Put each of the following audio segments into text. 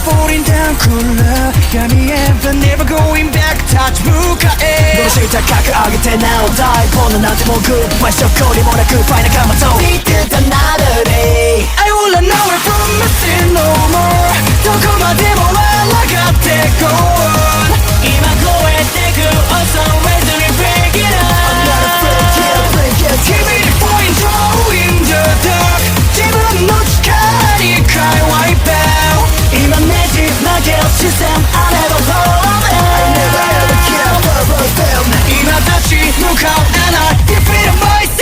falling down cooler 闇へ but never going back touch 向かえどうして高く上げてなお大ボーナなんてもうグッバイ証拠にもなくファイナカマト Need another day I wanna know it from missing no more どこまでも抗ってこう今超えてく Also ready to break it up I'm not afraid yeah break it Give me the point throw in the dark 自分の力に変え wipe out 今ねじ曲げる視線 I never fall I never ever care for them 今立ち向かう and I defeat myself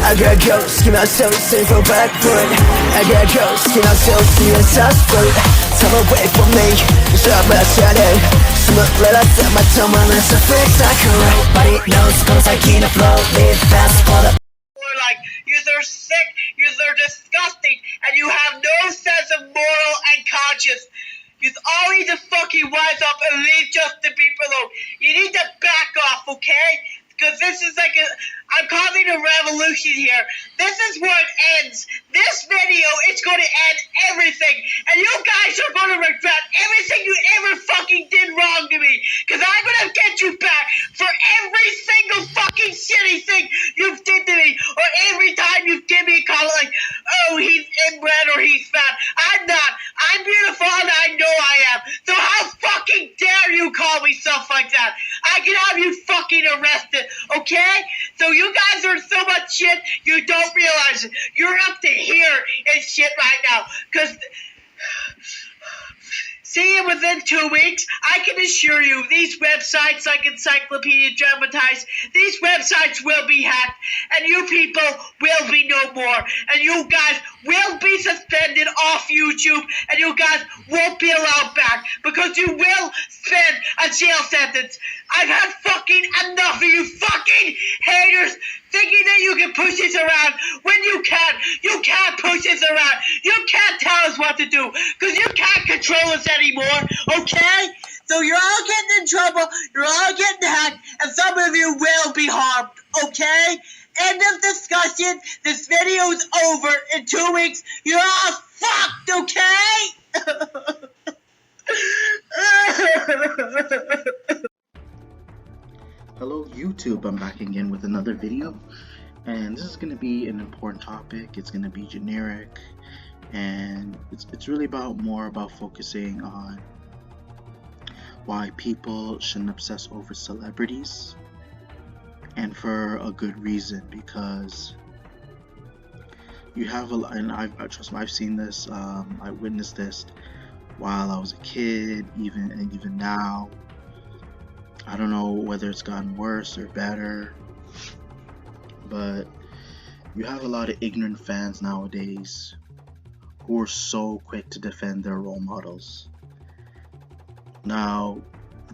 I got ghosts, keep myself safe from back foot I got ghosts, keep myself see a suspect Time away from me, stop my shadow Smooth, let us set my tongue on this fix I can nobody knows, cause I can't flow Live fast for the like, you're sick, you're disgusting And you have no sense of moral and conscience You all need to fucking wise up and leave Justin Bieber alone You need to back off, okay? Because this is like I'm causing a revolution here. This is where it ends. This video is going to end everything. And you guys are going to regret everything you ever fucking did wrong to me. Because I'm going to get you back for every single fucking shitty thing you've did to me. Or every time you give me a comment like, oh, he's inbred or he's fat. I'm not. I'm beautiful and I know I am. So how fucking dare you call me stuff like that? I can have you fucking arrested, okay? So you guys are so much shit, you don't realize it. You're up to here in shit right now. Because, see you within 2 weeks, I can assure you, these websites like Encyclopedia Dramatized, these websites will be hacked, and you people will be no more, and you guys will be suspended off YouTube, and you guys won't be allowed back, because you will spend a jail sentence. I've had fucking enough of you fucking haters thinking that you can push this around when you can't. You can't push this around. You can't tell us what to do because you can't control us anymore, okay? So you're all getting in trouble, you're all getting hacked, and some of you will be harmed, okay? End of discussion. This video's over in 2 weeks. You're all fucked, okay? Hello YouTube, I'm back again with another video, and this is going to be an important topic. It's going to be generic, and it's really more about focusing on why people shouldn't obsess over celebrities, and for a good reason, because you have a lot, and trust me, I've seen this, I witnessed this while I was a kid, even now. I don't know whether it's gotten worse or better, but you have a lot of ignorant fans nowadays who are so quick to defend their role models. Now,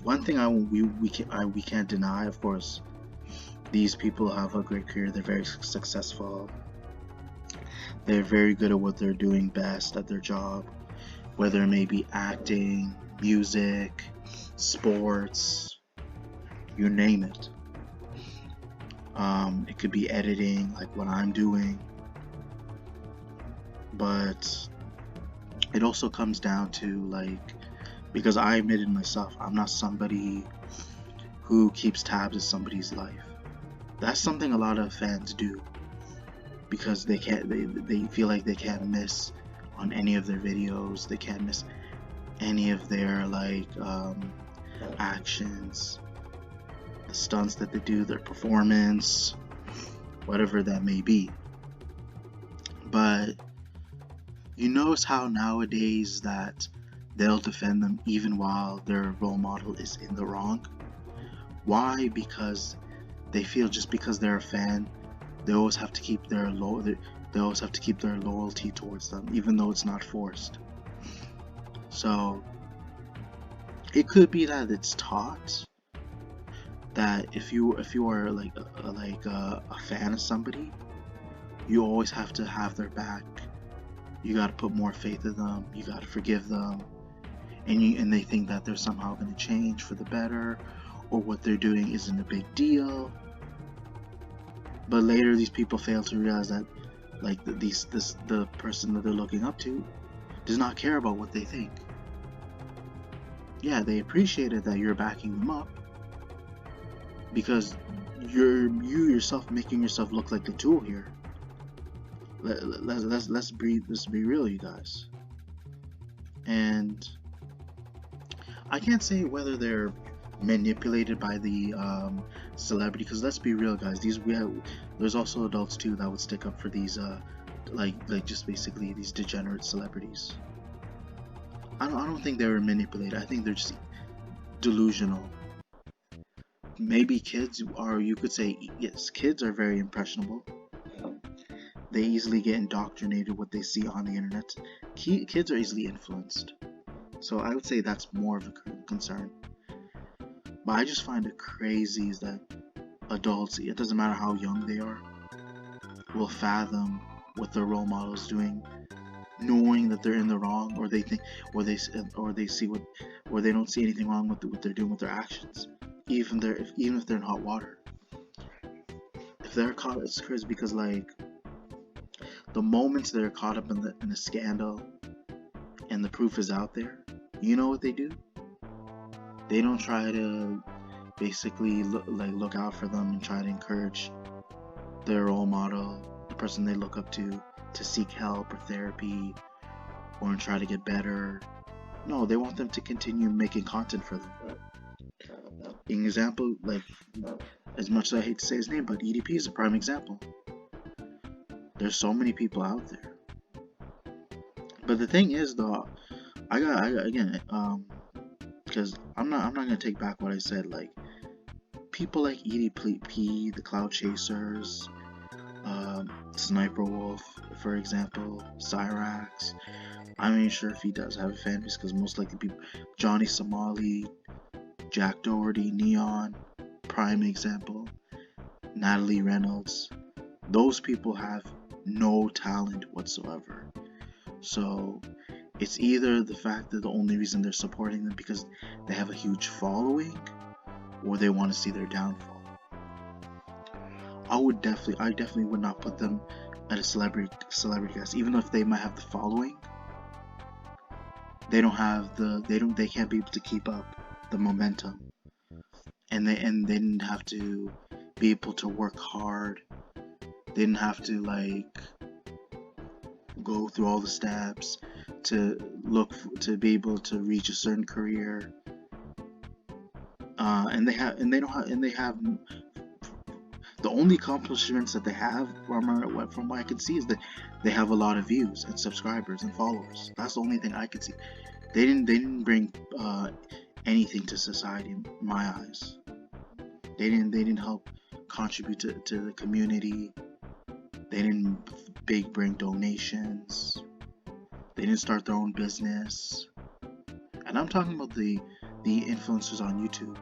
one thing we can't deny, of course, these people have a great career. They're very successful. They're very good at what they're doing best at their job, whether it may be acting, music, sports, you name it. It could be editing, like what I'm doing, but it also comes down to, like, because I admitted myself, I'm not somebody who keeps tabs of somebody's life. That's something a lot of fans do because they feel like they can't miss on any of their videos. They can't miss any of their actions, the stunts that they do, their performance, whatever that may be. But you notice how nowadays that they'll defend them even while their role model is in the wrong. Why? Because they feel just because they're a fan, they always have to keep their loyalty towards them, even though it's not forced. So it could be that it's taught that if you are a fan of somebody, you always have to have their back. You got to put more faith in them. You got to forgive them, and they think that they're somehow going to change for the better, or what they're doing isn't a big deal. But later these people fail to realize that like the person that they're looking up to does not care about what they think. Yeah, they appreciate it that you're backing them up because you yourself making yourself look like the tool here. Let's be real, you guys. And I can't say whether they're manipulated by the celebrity, because let's be real, guys. There's also adults too that would stick up for these like just basically these degenerate celebrities. I don't think they were manipulated. I think they're just delusional. Maybe kids are, you could say, yes, kids are very impressionable. They easily get indoctrinated what they see on the internet. Kids are easily influenced. So I would say that's more of a concern. But I just find it crazy is that adults, it doesn't matter how young they are, will fathom what their role model is doing, knowing that they're in the wrong, or they think, or they see what, or they don't see anything wrong with what they're doing with their actions, even if they're in hot water. If they're caught, it's crazy because like the moments they're caught up in a scandal and the proof is out there, you know what they do? They don't try to basically look out for them and try to encourage their role model, the person they look up to seek help or therapy or try to get better. No, they want them to continue making content for them. An example, like, as much as I hate to say his name, but EDP is a prime example. There's so many people out there. But the thing is, though, I got again, because I'm not gonna take back what I said. Like, people like EDP, the Cloud Chasers, Sniper Wolf, for example, Cyrax. I'm not even sure if he does have a fan base, because most likely people, Johnny Somali, Jack Doherty, Neon, prime example, Natalie Reynolds. Those people have no talent whatsoever. So it's either the fact that the only reason they're supporting them because they have a huge following, or they want to see their downfall. I definitely would not put them at a celebrity cast, even if they might have the following. They can't be able to keep up the momentum, and they didn't have to be able to work hard. They didn't have to like go through all the steps to be able to reach a certain career. They have the only accomplishments that they have from what I can see is that they have a lot of views and subscribers and followers. That's the only thing I could see. They didn't bring anything to society in my eyes. They didn't help contribute to the community. They didn't bring donations. They didn't start their own business. And I'm talking about the influencers on YouTube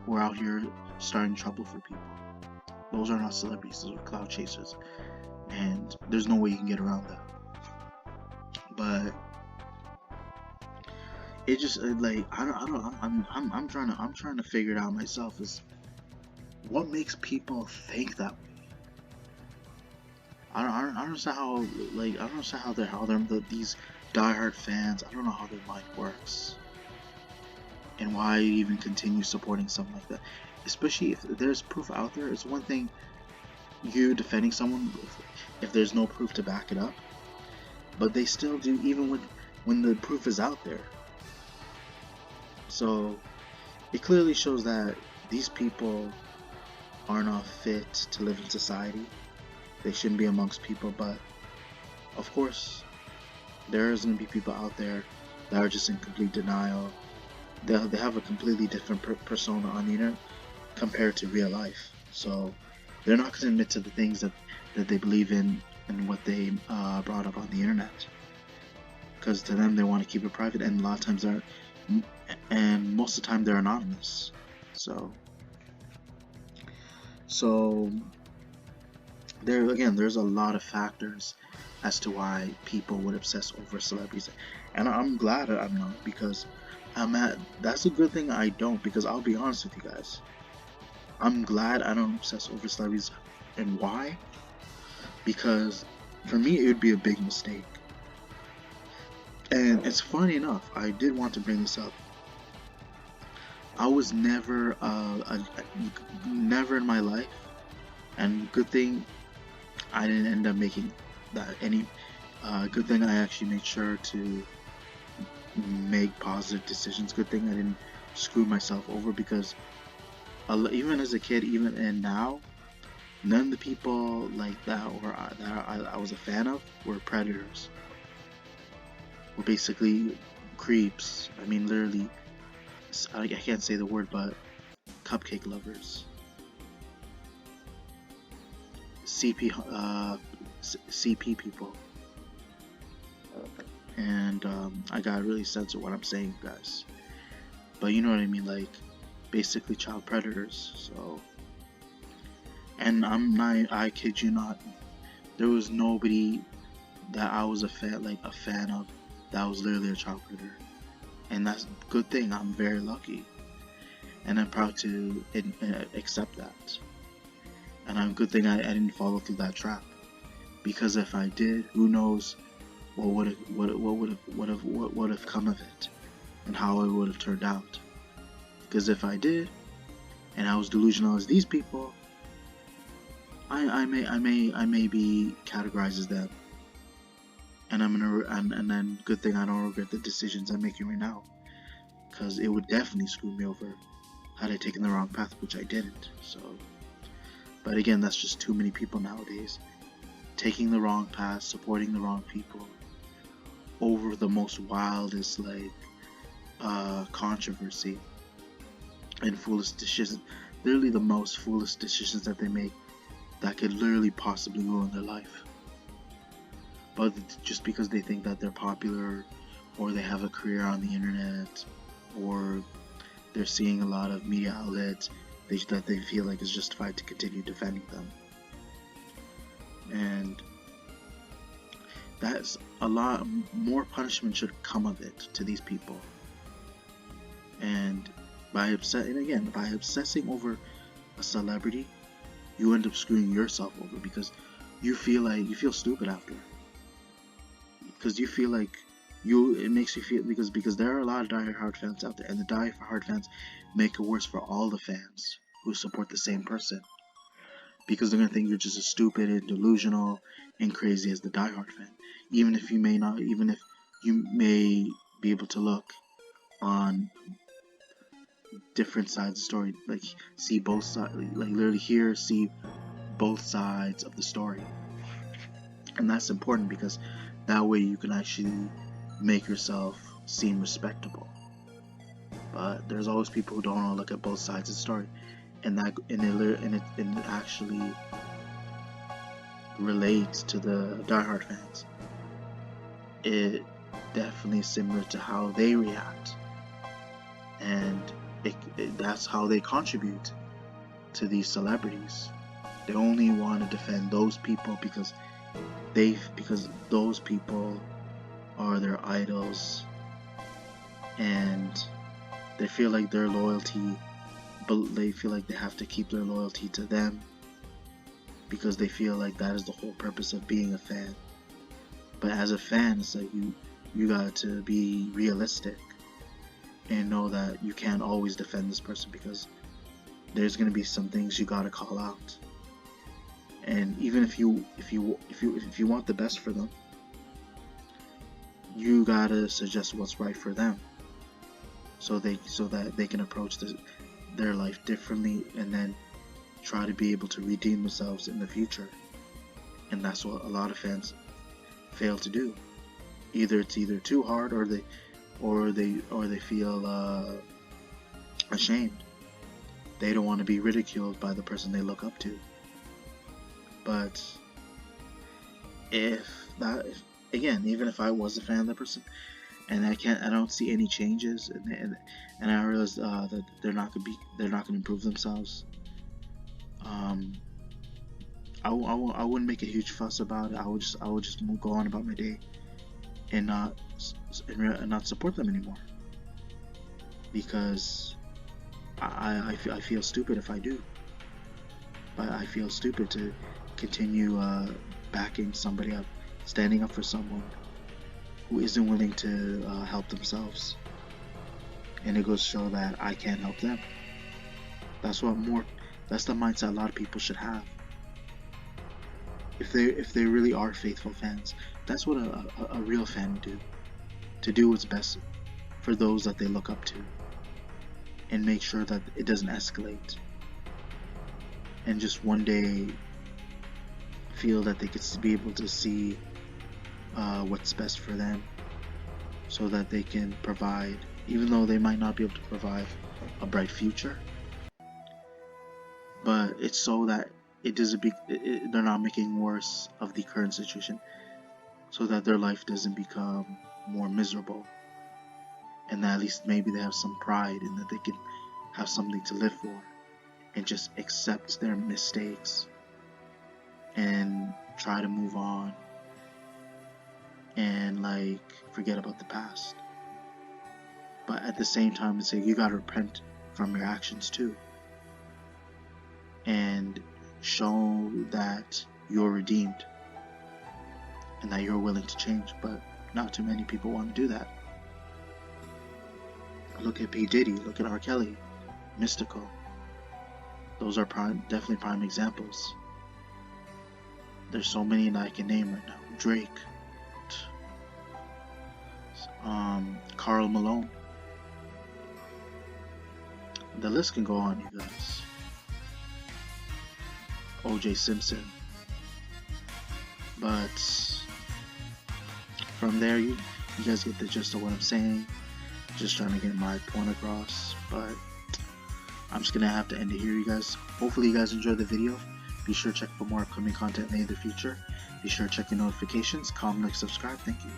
who are out here starting trouble for people. Those are not celebrities, those are cloud chasers. And there's no way you can get around that. But it just like I'm trying to figure it out myself, is what makes people think that way. I don't understand how, like, I don't understand how they're these diehard fans. I don't know how their mind works, and why you even continue supporting something like that. Especially if there's proof out there. It's one thing you defending someone if there's no proof to back it up, but they still do even when the proof is out there. So it clearly shows that these people are not fit to live in society. They shouldn't be amongst people. But of course there's going to be people out there that are just in complete denial. They have a completely different persona on the internet compared to real life, so they're not going to admit to the things that they believe in and what they brought up on the internet, because to them they want to keep it private, and a lot of times most of the time they're anonymous. So there's a lot of factors as to why people would obsess over celebrities, and I'm glad I'm not, because that's a good thing I don't, because I'll be honest with you guys, I'm glad I don't obsess over celebrities And why? Because for me, it would be a big mistake. And it's funny enough, I did want to bring this up. I was never, never in my life, and good thing I didn't end up making that any. Good thing I actually made sure to make positive decisions. Good thing I didn't screw myself over, because even as a kid, even and now, none of the people like that or that I was a fan of were predators. Were basically creeps. I mean, literally, I can't say the word, but cupcake lovers. CP people. And I gotta really censor what I'm saying, guys. But you know what I mean, like basically child predators. So, and I kid you not, there was nobody that I was a fan of that was literally a child predator, and that's a good thing. I'm very lucky, and I'm proud to accept that. And I'm good thing I didn't follow through that trap, because if I did, who knows what would have come of it, and how it would have turned out. Because if I did, and I was delusional as these people, I may be categorized as them, and and then good thing I don't regret the decisions I'm making right now, because it would definitely screw me over had I taken the wrong path, which I didn't. So, but again, that's just too many people nowadays taking the wrong path, supporting the wrong people over the most wildest controversy and foolish decisions. Literally the most foolish decisions that they make that could literally possibly ruin their life. But just because they think that they're popular, or they have a career on the internet, or they're seeing a lot of media outlets that they feel like is justified to continue defending them. And that's a lot more punishment should come of it to these people. And by obsessing over a celebrity, you end up screwing yourself over, because you feel stupid after. Because you feel like it makes you feel, because there are a lot of die-hard fans out there, and the die-hard fans make it worse for all the fans who support the same person, because they're gonna think you're just as stupid and delusional and crazy as the die-hard fan, even if you may be able to look on different sides of the story, like see both sides, like literally see both sides of the story. And that's important, because that way you can actually make yourself seem respectable. But there's always people who don't want to look at both sides of the story, and it actually relates to the diehard fans. It definitely is similar to how they react, and that's how they contribute to these celebrities. They only want to defend those people because those people are their idols, and they feel like their loyalty, but they feel like they have to keep their loyalty to them, because they feel like that is the whole purpose of being a fan. But as a fan, it's like you got to be realistic and know that you can't always defend this person, because there's gonna be some things you gotta call out. And even if you want the best for them, you gotta suggest what's right for them, so that they can approach their life differently, and then try to be able to redeem themselves in the future. And that's what a lot of fans fail to do. It's either too hard, or they feel ashamed. They don't want to be ridiculed by the person they look up to. But even if I was a fan of the person, and I don't see any changes, and I realize that they're not gonna improve themselves, I wouldn't make a huge fuss about it. I would just go on about my day and not support them anymore, because I feel stupid if I do. but I feel stupid to continue backing somebody up, standing up for someone who isn't willing to help themselves. And it goes to show that I can't help them. That's the mindset a lot of people should have. If they really are faithful fans, that's what a real fan would do. To do what's best for those that they look up to, and make sure that it doesn't escalate, and just one day feel that they could be able to see what's best for them, so that they can provide, even though they might not be able to provide a bright future, but it's so that it doesn't they're not making worse of the current situation, so that their life doesn't become more miserable, and that at least maybe they have some pride and that they can have something to live for, and just accept their mistakes and try to move on and like forget about the past. But at the same time, it's like you gotta repent from your actions too, and show that you're redeemed and that you're willing to change. But not too many people want to do that. Look at P. Diddy, look at R. Kelly, Mystical. Those are definitely prime examples. There's so many that I can name right now. Drake, Karl Malone. The list can go on, you guys. O.J. Simpson. But from there, you guys get the gist of what I'm saying. Just trying to get my point across. But I'm just gonna have to end it here, you guys. Hopefully you guys enjoyed the video. Be sure to check for more upcoming content in the future. Be sure to check your notifications, comment, like, subscribe. Thank you.